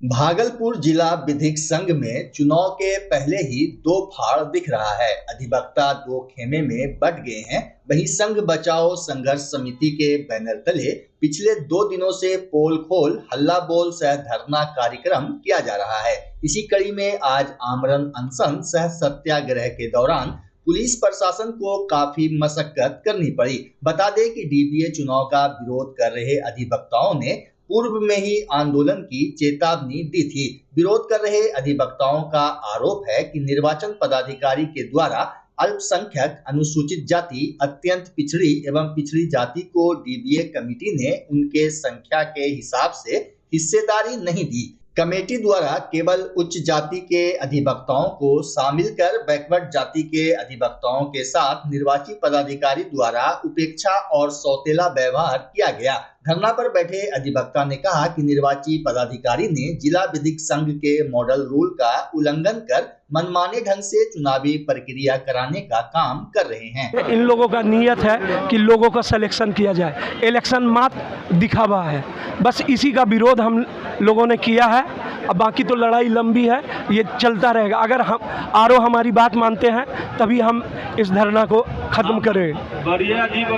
भागलपुर जिला विधिक संघ में चुनाव के पहले ही दो फाड़ दिख रहा है। अधिवक्ता दो खेमे में बंट गए हैं। वहीं संघ बचाओ संघर्ष समिति के बैनर तले पिछले 2 दिनों से पोल खोल हल्ला बोल सह धरना कार्यक्रम किया जा रहा है। इसी कड़ी में आज आमरण अनशन सह सत्याग्रह के दौरान पुलिस प्रशासन को काफी मशक्कत करनी पड़ी। बता दें कि डीबीए चुनाव का विरोध कर रहे अधिवक्ताओं ने पूर्व में ही आंदोलन की चेतावनी दी थी। विरोध कर रहे अधिवक्ताओं का आरोप है कि निर्वाचन पदाधिकारी के द्वारा अल्पसंख्यक, अनुसूचित जाति, अत्यंत पिछड़ी एवं पिछड़ी जाति को डीबीए कमेटी ने उनके संख्या के हिसाब से हिस्सेदारी नहीं दी। कमेटी द्वारा केवल उच्च जाति के अधिवक्ताओं को शामिल कर बैकवर्ड जाति के अधिवक्ताओं के साथ निर्वाची पदाधिकारी द्वारा उपेक्षा और सौतेला व्यवहार किया गया। धरना पर बैठे अधिवक्ता ने कहा कि निर्वाची पदाधिकारी ने जिला विधिक संघ के मॉडल रूल का उल्लंघन कर मनमाने ढंग से चुनावी प्रक्रिया कराने का काम कर रहे हैं। इन लोगों का नियत है कि लोगों का सिलेक्शन किया जाए, इलेक्शन मात्र दिखावा है। बस इसी का विरोध हम लोगों ने किया है। अब बाकी तो लड़ाई लंबी है, ये चलता रहेगा। अगर हम आरओ हमारी बात मानते हैं तभी हम इस धरना को खत्म करें।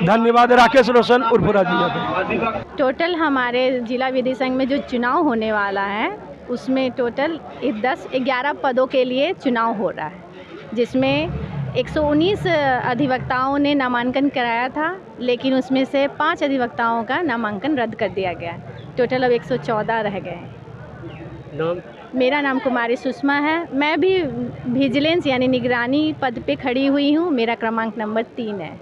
धन्यवाद। राकेश रोशन उर्फ राजू यादव। टोटल हमारे जिला विधिक संघ में जो चुनाव होने वाला है उसमें टोटल 11 पदों के लिए चुनाव हो रहा है, जिसमें 119 अधिवक्ताओं ने नामांकन कराया था, लेकिन उसमें से 5 अधिवक्ताओं का नामांकन रद्द कर दिया गया। टोटल अब 114 रह गए हैं। मेरा नाम कुमारी सुषमा है। मैं भी विजिलेंस यानी निगरानी पद पे खड़ी हुई हूँ। मेरा क्रमांक नंबर 3 है।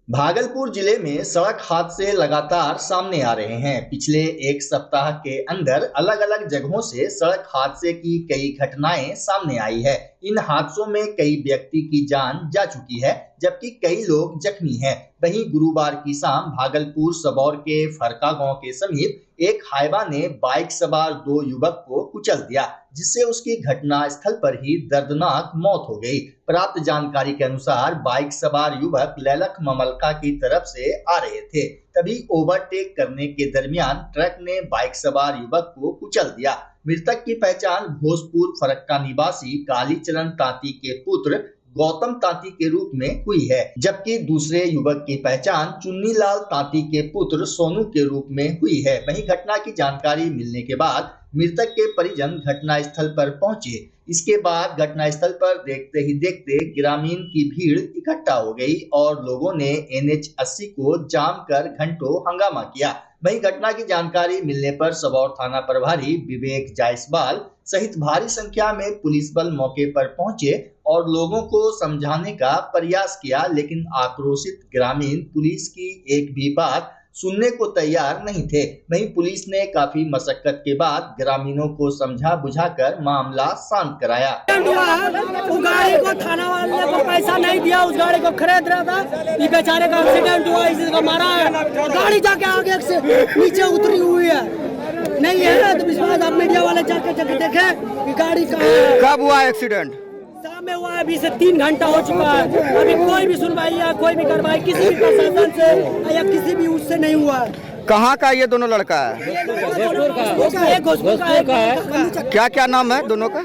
भागलपुर जिले में सड़क हादसे लगातार सामने आ रहे हैं। पिछले 1 सप्ताह के अंदर अलग अलग जगहों से सड़क हादसे की कई घटनाएं सामने आई है। इन हादसों में कई व्यक्ति की जान जा चुकी है, जबकि कई लोग जख्मी हैं। वहीं गुरुवार की शाम भागलपुर सबौर के फरका गांव के समीप एक हाइवा ने बाइक सवार 2 युवक को कुचल दिया, जिससे उसकी घटना स्थल पर ही दर्दनाक मौत हो गई। प्राप्त जानकारी के अनुसार बाइक सवार युवक लैलख ममलका की तरफ से आ रहे थे, तभी ओवरटेक करने के दरमियान ट्रक ने बाइक सवार युवक को कुचल दिया। मृतक की पहचान भोजपुर फरक्का निवासी कालीचरण तांती के पुत्र गौतम तांती के रूप में हुई है, जबकि दूसरे युवक की पहचान चुन्नीलाल तांती के पुत्र सोनू के रूप में हुई है। वहीं घटना की जानकारी मिलने के बाद मृतक के परिजन घटना स्थल पर पहुंचे। इसके बाद घटना स्थल पर देखते ही देखते ग्रामीण की भीड़ इकट्ठा हो गई और लोगों ने NH 80 को जाम कर घंटों हंगामा किया। वहीं घटना की जानकारी मिलने पर सबौर थाना प्रभारी विवेक जायसवाल सहित भारी संख्या में पुलिस बल मौके पर पहुंचे और लोगों को समझाने का प्रयास किया, लेकिन आक्रोशित ग्रामीण पुलिस की एक भी बात सुनने को तैयार नहीं थे। वहीं पुलिस ने काफी मशक्कत के बाद ग्रामीणों को समझा बुझाकर मामला शांत कराया। उस गाड़ी को थाना वाले को पैसा नहीं दिया, उस गाड़ी को खरीद रहा था। ये बेचारे का एक्सीडेंट हुआ, इसको मारा है। गाड़ी जाके आगे से नीचे उतरी हुई है। नहीं है तो विश्वास, आप मीडिया वाले जाके देखे कि गाड़ी कब हुआ एक्सीडेंट? शाम में हुआ है। अभी से 3 घंटा हो चुका है। अभी कोई भी सुनवाई या कोई भी कार्रवाई किसी भी प्रशासन से या किसी भी उससे नहीं हुआ है। कहाँ का ये दोनों लड़का है? क्या क्या नाम है दोनों का?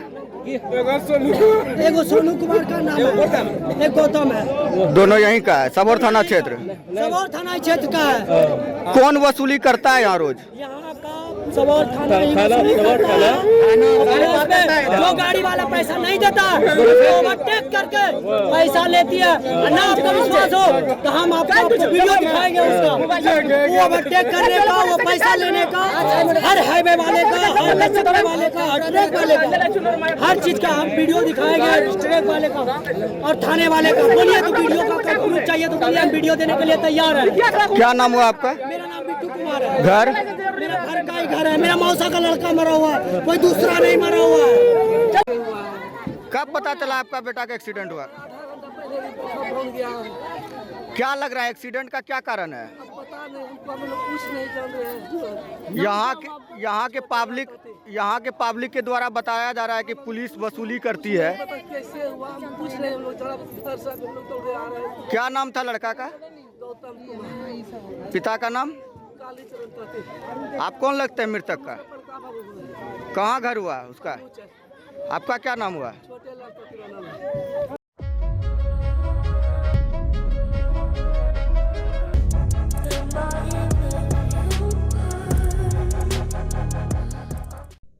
एक सोनू कुमार का नाम है, एक गौतम है। दोनों यहीं का है, सबौर थाना क्षेत्र? सबौर थाना क्षेत्र का है। कौन वसूली करता है यहाँ रोज? यहाँ का सबौर थाना जो गाड़ी वाला पैसा नहीं देता, ओवरटेक करके पैसा लेती है। ना आपको विश्वास हो तो हम आपको वीडियो दिखाएंगे उसका। वो ओवरटेक करने का, वो पैसा लेने का, हर हाईवे वाले का, हर लक्ष्य वाले का, हर ट्रक वाले का, हर चीज का हम वीडियो दिखाएंगे। ट्रक वाले का और थाने वाले का। बोलिए तो वीडियो का प्रूफ चाहिए तो बोलिए, हम वीडियो देने के लिए तैयार है। क्या नाम हुआ आपका? मेरा नाम बिट्टू कुमार है। घर? मेरा घर का ही घर है। मेरा मौसा का लड़का मरा हुआ है, कोई दूसरा नहीं मरा हुआ है। कब पता चला आपका बेटा का एक्सीडेंट हुआ? क्या लग रहा है एक्सीडेंट का क्या कारण है? पता यहाँ के पब्लिक के द्वारा बताया जा रहा है कि पुलिस वसूली करती है। कैसे हुआ हम पूछ रहे हैं, हम लोग जरा घर से हम लोग दौड़े आ रहे हैं। क्या नाम था लड़का का? गौतम कुमार। पिता का नाम? कालीचरण पति। आप कौन लगते हैं मृतक का? बड़का बाबू बोले। कहाँ घर हुआ उसका? आपका क्या नाम हुआ? छोटे लड़का का नाम है।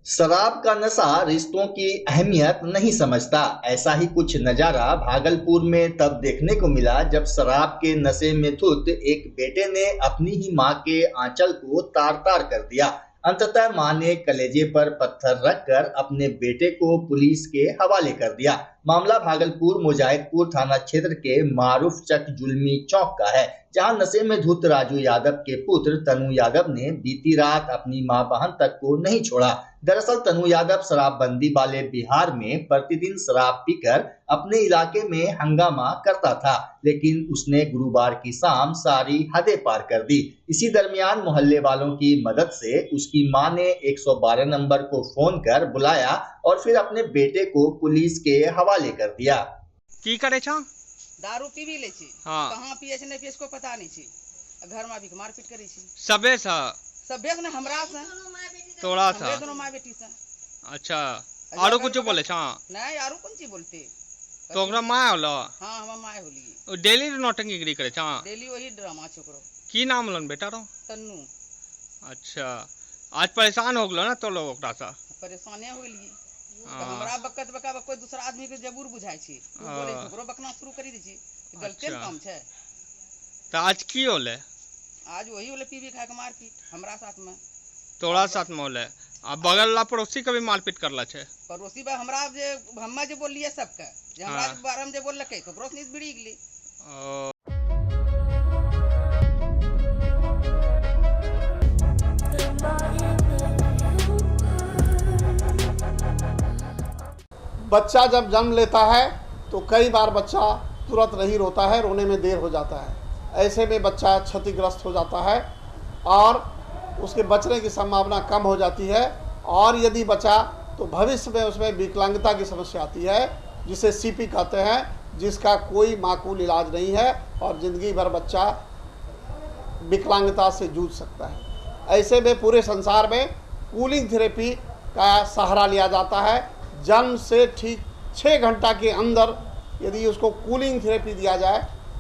शराब का नशा रिश्तों की अहमियत नहीं समझता। ऐसा ही कुछ नजारा भागलपुर में तब देखने को मिला जब शराब के नशे में धुत एक बेटे ने अपनी ही मां के आंचल को तार तार कर दिया। अंततः मां ने कलेजे पर पत्थर रखकर अपने बेटे को पुलिस के हवाले कर दिया। मामला भागलपुर मुजाहिदपुर थाना क्षेत्र के मारूफ चक जुल्मी चौक का है, जहां नशे में धुत राजू यादव के पुत्र तनु यादव ने बीती रात अपनी मां बहन तक को नहीं छोड़ा। दरअसल तनु यादव शराबबंदी वाले बिहार में प्रतिदिन शराब पीकर अपने इलाके में हंगामा करता था, लेकिन उसने गुरुवार की शाम सारी हदें पार कर दी। इसी दरमियान मोहल्ले वालों की मदद से उसकी मां ने 112 नंबर को फोन कर बुलाया और फिर अपने बेटे को पुलिस के हवाले कर दिया। की करे छा? दारू पीवी ले छी। हाँ। कहाँ पिए छै नहीं पिए इसको पता नहीं छी। घर में भी मारपीट करे छी। सबे सा? सबे ने हमरा से तोड़ा सा? हमरे दोनों माँ बेटी से। अच्छा, आरो कुछ बोले छा? नहीं आरो कौन चीज बोलते? तो ओकरा माय होला? हां हम माय होली। ओ डेली नौटंकी करे छा? डेली वही ड्रामा छोकरो। की नाम लन बेटा रो? तन्नू। अच्छा, आज परेशान हो गलो ना तो लोग ओकरा सा? परेशाने होली। तो हमरा बकत बका कोई दूसरा आदमी के जबूर बुझाई छी। बोले छोकरो बकना शुरू करी दी छी। गलते काम छै। तो आज की होले? आज वही होले पीवी खा के मारपीट हमरा साथ में। तोड़ा साथ में होले? अब बगल ला पड़ोसी कभी मारपीट करला छे? पड़ोसी बा हमरा जे हम्मा जे बोलिए सबके जे हमरा के बारे में जे बोललकै तो पड़ोसी बिड़ी गेली। बच्चा जब जन्म लेता है तो कई बार बच्चा तुरंत नहीं रोता है, रोने में देर हो जाता है। ऐसे में बच्चा क्षतिग्रस्त हो जाता है और उसके बचने की संभावना कम हो जाती है, और यदि बचा तो भविष्य में उसमें विकलांगता की समस्या आती है, जिसे सीपी कहते हैं, जिसका कोई माकूल इलाज नहीं है और ज़िंदगी भर बच्चा विकलांगता से जूझ सकता है। ऐसे में पूरे संसार में कूलिंग थेरेपी का सहारा लिया जाता है। जन्म से ठीक 6 घंटा के अंदर यदि उसको कूलिंग थेरेपी दिया जाए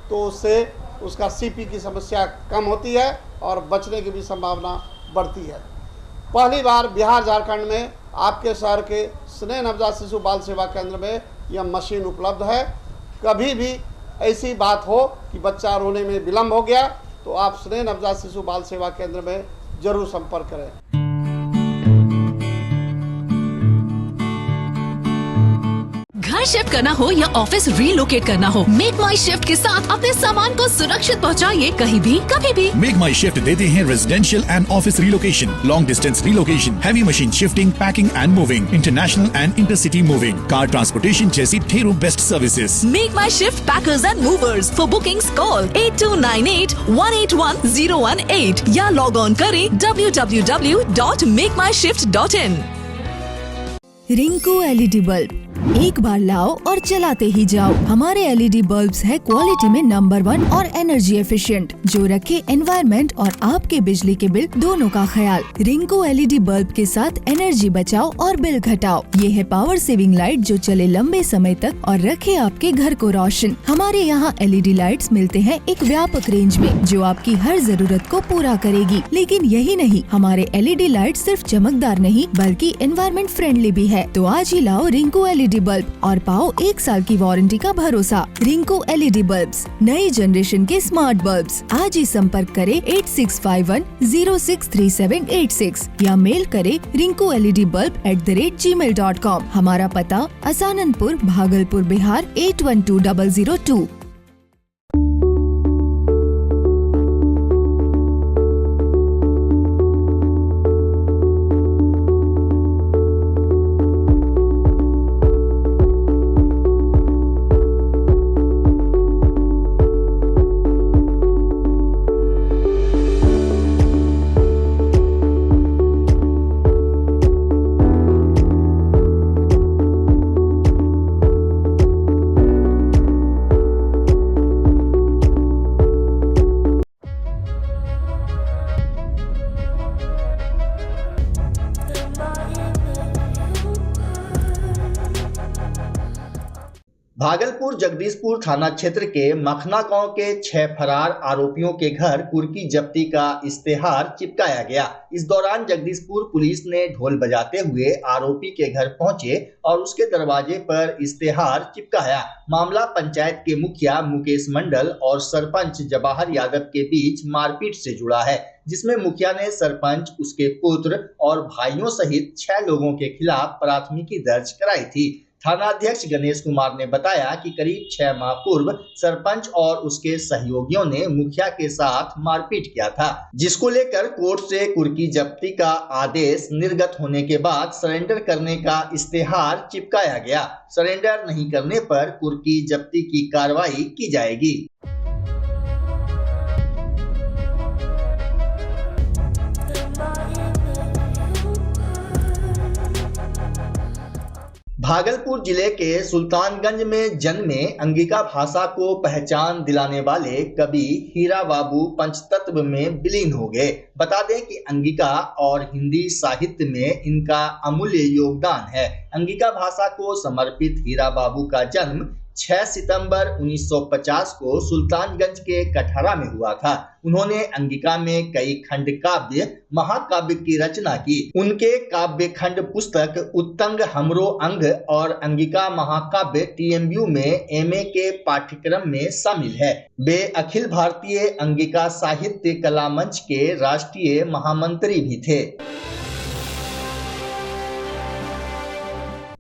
तो उससे उसका सीपी की समस्या कम होती है और बचने की भी संभावना बढ़ती है। पहली बार बिहार झारखंड में आपके शहर के स्नेह नवजात शिशु बाल सेवा केंद्र में यह मशीन उपलब्ध है। कभी भी ऐसी बात हो कि बच्चा रोने में विलम्ब हो गया तो आप स्नेह नवजात शिशु बाल सेवा केंद्र में जरूर संपर्क करें। घर शिफ्ट करना हो या ऑफिस रीलोकेट करना हो, मेक माई शिफ्ट के साथ अपने सामान को सुरक्षित पहुंचाइए कहीं भी कभी भी। मेक माई शिफ्ट देते हैं residential and office relocation, long distance relocation, heavy machine shifting, packing and moving, international and intercity moving, car transportation जैसी ढेरों best services. Make my shift packers and movers. For bookings call 8298-181-018 या log on करें www.makemyshift.in। Rinku LED bulb, एक बार लाओ और चलाते ही जाओ। हमारे एलईडी बल्ब्स है क्वालिटी में नंबर 1 और एनर्जी एफिशिएंट, जो रखे एनवायरनमेंट और आपके बिजली के बिल दोनों का ख्याल। रिंकू एलईडी बल्ब के साथ एनर्जी बचाओ और बिल घटाओ। ये है पावर सेविंग लाइट जो चले लंबे समय तक और रखे आपके घर को रोशन। हमारे यहाँ एलईडी लाइट्स मिलते हैं एक व्यापक रेंज में, जो आपकी हर जरूरत को पूरा करेगी। लेकिन यही नहीं, हमारे एलईडी लाइट सिर्फ चमकदार नहीं बल्कि एनवायरनमेंट फ्रेंडली भी है। तो आज ही लाओ रिंकू एलईडी बल्ब और पाओ 1 साल की वारंटी का भरोसा। रिंकू एलईडी बल्ब्स, नई जनरेशन के स्मार्ट बल्ब्स। आज ही संपर्क करें 8651063786 या मेल करें rinku.led.bulb@gmail.com। हमारा पता असाननपुर, भागलपुर, बिहार 812002। भागलपुर जगदीशपुर थाना क्षेत्र के मखना गांव के 6 फरार आरोपियों के घर कुर्की जब्ती का इश्तेहार चिपकाया गया। इस दौरान जगदीशपुर पुलिस ने ढोल बजाते हुए आरोपी के घर पहुंचे और उसके दरवाजे पर इश्तेहार चिपकाया। मामला पंचायत के मुखिया मुकेश मंडल और सरपंच जवाहर यादव के बीच मारपीट से जुड़ा है, जिसमें मुखिया ने सरपंच, उसके पुत्र और भाइयों सहित 6 लोगों के खिलाफ प्राथमिकी दर्ज कराई थी। थानाध्यक्ष गणेश कुमार ने बताया कि करीब 6 माह पूर्व सरपंच और उसके सहयोगियों ने मुखिया के साथ मारपीट किया था, जिसको लेकर कोर्ट से कुर्की जब्ती का आदेश निर्गत होने के बाद सरेंडर करने का इश्तेहार चिपकाया गया। सरेंडर नहीं करने पर कुर्की जब्ती की कार्रवाई की जाएगी। भागलपुर जिले के सुल्तानगंज में जन्मे अंगिका भाषा को पहचान दिलाने वाले कवि हीरा बाबू पंचतत्व में विलीन हो गए। बता दें कि अंगिका और हिंदी साहित्य में इनका अमूल्य योगदान है। अंगिका भाषा को समर्पित हीरा बाबू का जन्म 6 सितंबर 1950 को सुल्तानगंज के कटहरा में हुआ था। उन्होंने अंगिका में कई खंड काव्य महाकाव्य की रचना की। उनके काव्य खंड पुस्तक उत्तंग हमरो अंग और अंगिका महाकाव्य TMU में MA के पाठ्यक्रम में शामिल है। वे अखिल भारतीय अंगिका साहित्य कला मंच के राष्ट्रीय महामंत्री भी थे।